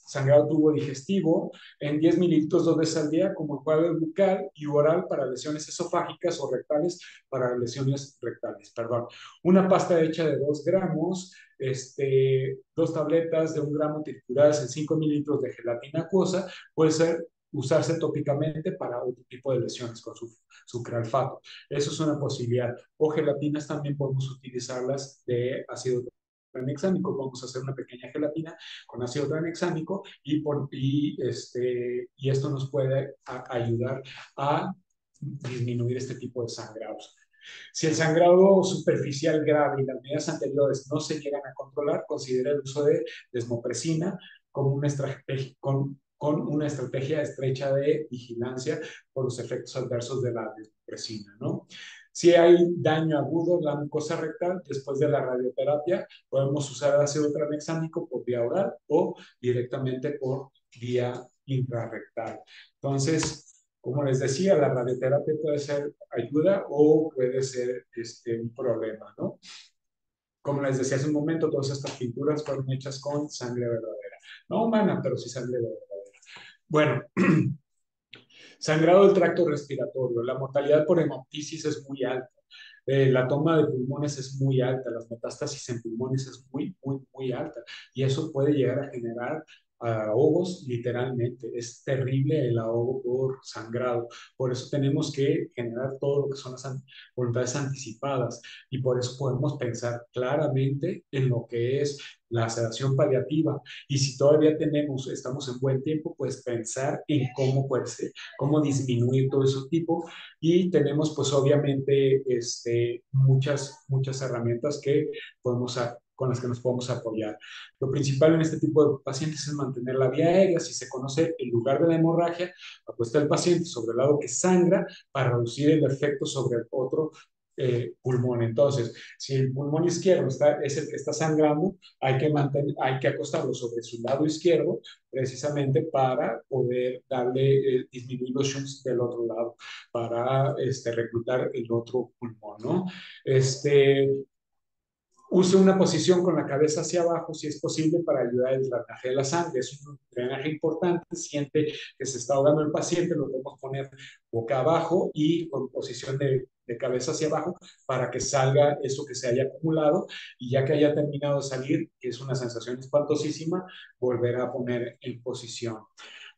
sangrado tubo digestivo, en 10 mililitros 2 veces al día, como enjuague bucal y oral para lesiones esofágicas o rectales, para lesiones rectales, perdón. Una pasta hecha de 2 gramos, 2 tabletas de 1 gramo trituradas en 5 mililitros de gelatina acuosa, puede ser usarse tópicamente para otro tipo de lesiones con sucralfato. Eso es una posibilidad. O gelatinas también podemos utilizarlas de ácido tranexámico. Vamos a hacer una pequeña gelatina con ácido tranexámico y esto nos puede ayudar a disminuir este tipo de sangrados. Si el sangrado superficial grave y las medidas anteriores no se llegan a controlar, considera el uso de desmopresina como con una estrategia estrecha de vigilancia por los efectos adversos de la desmopresina, ¿no? Si hay daño agudo en la mucosa rectal después de la radioterapia, podemos usar ácido tranexámico por vía oral o directamente por vía intrarrectal. Entonces, como les decía, la radioterapia puede ser ayuda o puede ser un problema, ¿no? Como les decía hace un momento, todas estas pinturas fueron hechas con sangre verdadera. No humana, pero sí sangre verdadera. Bueno, sangrado del tracto respiratorio. La mortalidad por hemoptisis es muy alta. La toma de pulmones es muy alta. Las metástasis en pulmones es muy, muy, muy alta. Y eso puede llegar a generar a ahogos, literalmente. Es terrible el ahogo por sangrado. Por eso tenemos que generar todo lo que son las voluntades anticipadas y por eso podemos pensar claramente en lo que es la sedación paliativa. Y si todavía estamos en buen tiempo, pues pensar en cómo, pues, cómo disminuir todo ese tipo. Y tenemos, pues, obviamente, muchas herramientas que con las que nos podemos apoyar. Lo principal en este tipo de pacientes es mantener la vía aérea. Si se conoce el lugar de la hemorragia, acuesta el paciente sobre el lado que sangra para reducir el efecto sobre el otro pulmón. Entonces, si el pulmón izquierdo es el que está sangrando, hay que acostarlo sobre su lado izquierdo, precisamente para poder disminuir los shunts del otro lado, para reclutar el otro pulmón, ¿no? Este, Use una posición con la cabeza hacia abajo, si es posible, para ayudar al drenaje de la sangre. Es un drenaje importante. Siente que se está ahogando el paciente, lo podemos poner boca abajo y con posición de cabeza hacia abajo para que salga eso que se haya acumulado y ya que haya terminado de salir, que es una sensación espantosísima, volver a poner en posición.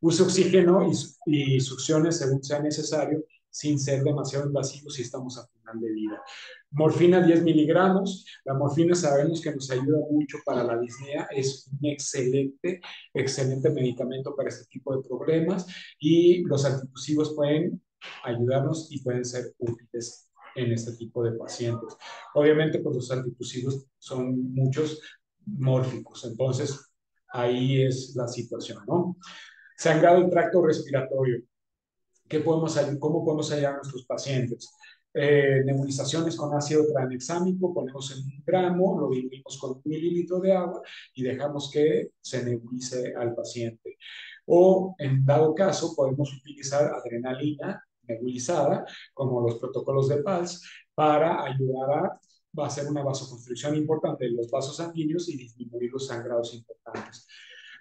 Use oxígeno y succiones según sea necesario, sin ser demasiado invasivo si estamos a final de vida. Morfina 10 miligramos. La morfina sabemos que nos ayuda mucho para la disnea. Es un excelente medicamento para este tipo de problemas y los antitusivos pueden ayudarnos y pueden ser útiles en este tipo de pacientes. Obviamente, pues los antitusivos son muchos mórficos, entonces ahí es la situación, ¿no? Sangrado del tracto respiratorio. ¿Cómo podemos ayudar a nuestros pacientes? Nebulizaciones con ácido tranexámico, ponemos en 1 gramo, lo diluimos con 1 mililitro de agua y dejamos que se nebulice al paciente. O en dado caso, podemos utilizar adrenalina nebulizada, como los protocolos de PALS, para ayudar a hacer una vasoconstricción importante de los vasos sanguíneos y disminuir los sangrados importantes.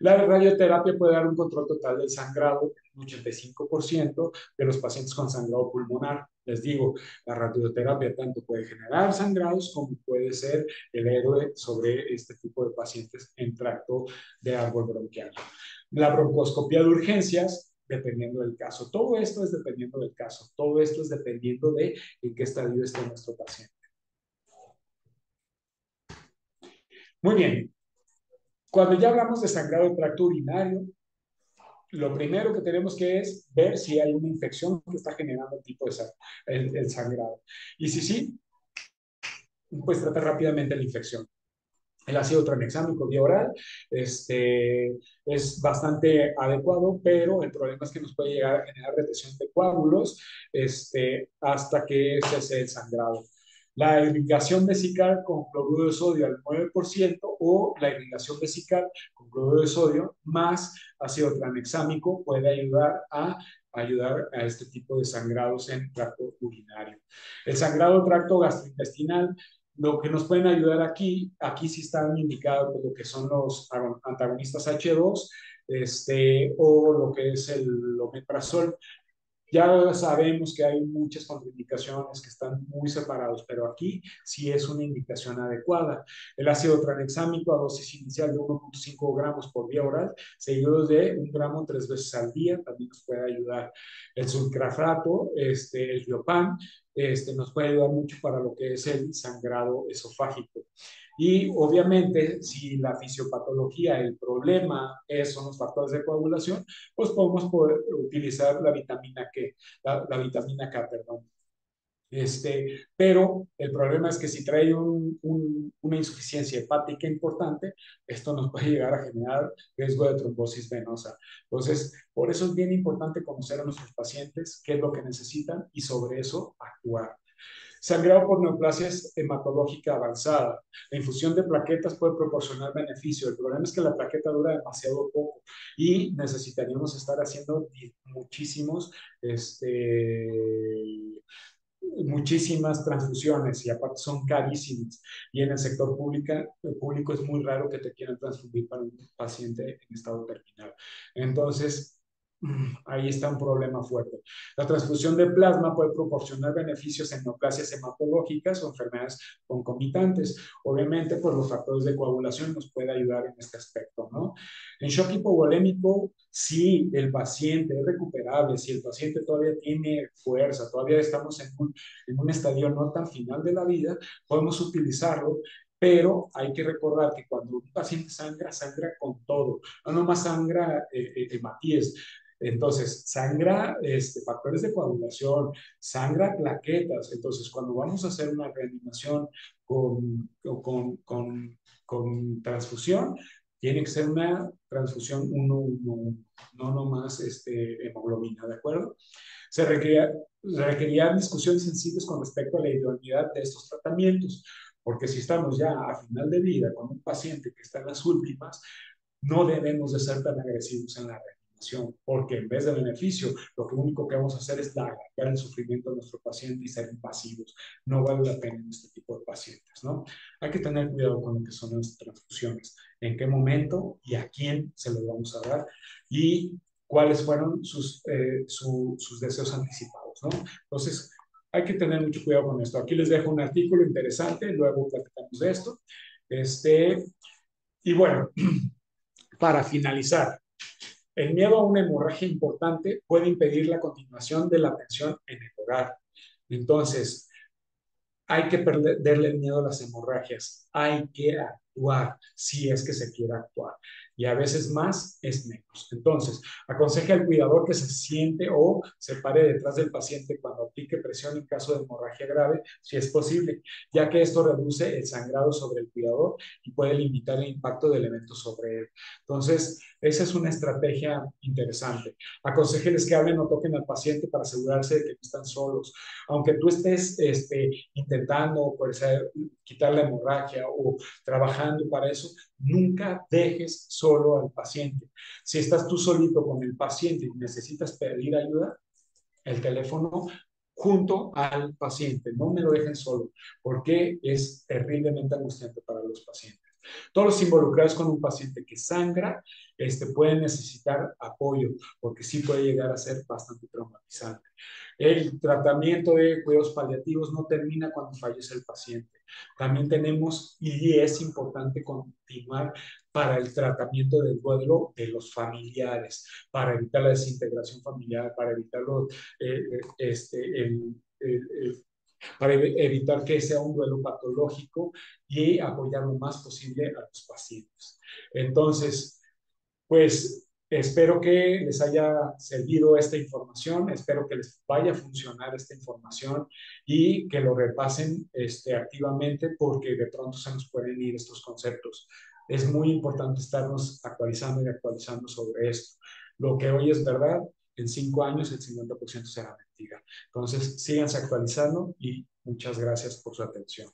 La radioterapia puede dar un control total del sangrado en un 85% de los pacientes con sangrado pulmonar. Les digo, la radioterapia tanto puede generar sangrados como puede ser el héroe sobre este tipo de pacientes en tracto de árbol bronquial. La broncoscopia de urgencias, dependiendo del caso. Todo esto es dependiendo del caso. Todo esto es dependiendo de en qué estadio esté nuestro paciente. Muy bien. Cuando ya hablamos de sangrado de tracto urinario, lo primero que tenemos que es ver si hay una infección que está generando el tipo de el sangrado. Y si sí, pues trata rápidamente la infección. El ácido tranexámico vía oral es bastante adecuado, pero el problema es que nos puede llegar a generar retención de coágulos hasta que cese el sangrado. La irrigación vesical con cloruro de sodio al 9% o la irrigación vesical con cloruro de sodio más ácido tranexámico puede ayudar a este tipo de sangrados en tracto urinario. El sangrado tracto gastrointestinal, lo que nos pueden ayudar aquí sí están indicados lo que son los antagonistas H2, o lo que es el omeprazol. Ya sabemos que hay muchas contraindicaciones que están muy separados, pero aquí sí es una indicación adecuada. El ácido tranexámico a dosis inicial de 1,5 gramos por vía oral, seguido de 1 gramo 3 veces al día, también nos puede ayudar. El sulcrafato, el Riopan, nos puede ayudar mucho para lo que es el sangrado esofágico. Y obviamente, si la fisiopatología, el problema son los factores de coagulación, pues podemos utilizar la vitamina K, perdón. Pero el problema es que si trae una insuficiencia hepática importante, esto nos puede llegar a generar riesgo de trombosis venosa. Entonces, por eso es bien importante conocer a nuestros pacientes, qué es lo que necesitan y sobre eso actuar. Sangrado por neoplasia hematológica avanzada. La infusión de plaquetas puede proporcionar beneficio. El problema es que la plaqueta dura demasiado poco y necesitaríamos estar haciendo muchísimas transfusiones y aparte son carísimas. Y en el sector público es muy raro que te quieran transfundir para un paciente en estado terminal. Entonces, Ahí está un problema fuerte. La transfusión de plasma puede proporcionar beneficios en neoplasias hematológicas o enfermedades concomitantes. Obviamente, pues los factores de coagulación nos pueden ayudar en este aspecto, ¿no? En shock hipovolémico, si el paciente es recuperable, si el paciente todavía tiene fuerza, todavía estamos en un estadio no tan final de la vida, podemos utilizarlo, pero hay que recordar que cuando un paciente sangra, sangra con todo, no nomás sangra hematíes. Entonces, sangra factores de coagulación, sangra plaquetas. Entonces, cuando vamos a hacer una reanimación con, con transfusión, tiene que ser una transfusión 1-1-1, no nomás hemoglobina, ¿de acuerdo? Se requerían discusiones sensibles con respecto a la idoneidad de estos tratamientos, porque si estamos ya a final de vida con un paciente que está en las últimas, no debemos de ser tan agresivos en la reanimación, porque en vez de beneficio, lo que único que vamos a hacer es alargar el sufrimiento de nuestro paciente y ser invasivos. No vale la pena en este tipo de pacientes, ¿no? Hay que tener cuidado con lo que son las transfusiones, en qué momento y a quién se los vamos a dar y cuáles fueron sus deseos anticipados, ¿no? Entonces, hay que tener mucho cuidado con esto. Aquí les dejo un artículo interesante, luego platicamos de esto. Y bueno, para finalizar, el miedo a una hemorragia importante puede impedir la continuación de la atención en el hogar. Entonces, hay que perderle el miedo a las hemorragias, hay que actuar si es que se quiere actuar. Y a veces más es menos. Entonces, aconseja al cuidador que se siente o se pare detrás del paciente cuando aplique presión en caso de hemorragia grave, si es posible, ya que esto reduce el sangrado sobre el cuidador y puede limitar el impacto del evento sobre él. Entonces, esa es una estrategia interesante. Aconsejeles que hablen o toquen al paciente para asegurarse de que no están solos. Aunque tú estés intentando pues, quitar la hemorragia o trabajando para eso, nunca dejes solo al paciente. Si estás tú solito con el paciente y necesitas pedir ayuda, el teléfono junto al paciente, no me lo dejen solo, porque es terriblemente angustiante para los pacientes. Todos los involucrados con un paciente que sangra pueden necesitar apoyo, porque sí puede llegar a ser bastante traumatizante. El tratamiento de cuidados paliativos no termina cuando fallece el paciente. También tenemos, y es importante continuar para el tratamiento del duelo de los familiares, para evitar la desintegración familiar, para evitar eh, este, el, el, el, para evitar que sea un duelo patológico y apoyar lo más posible a los pacientes. Entonces, pues espero que les haya servido esta información, espero que les vaya a funcionar esta información y que lo repasen activamente porque de pronto se nos pueden ir estos conceptos. Es muy importante estarnos actualizando y actualizando sobre esto. Lo que hoy es verdad, en 5 años el 50% será mentira. Entonces, síganse actualizando y muchas gracias por su atención.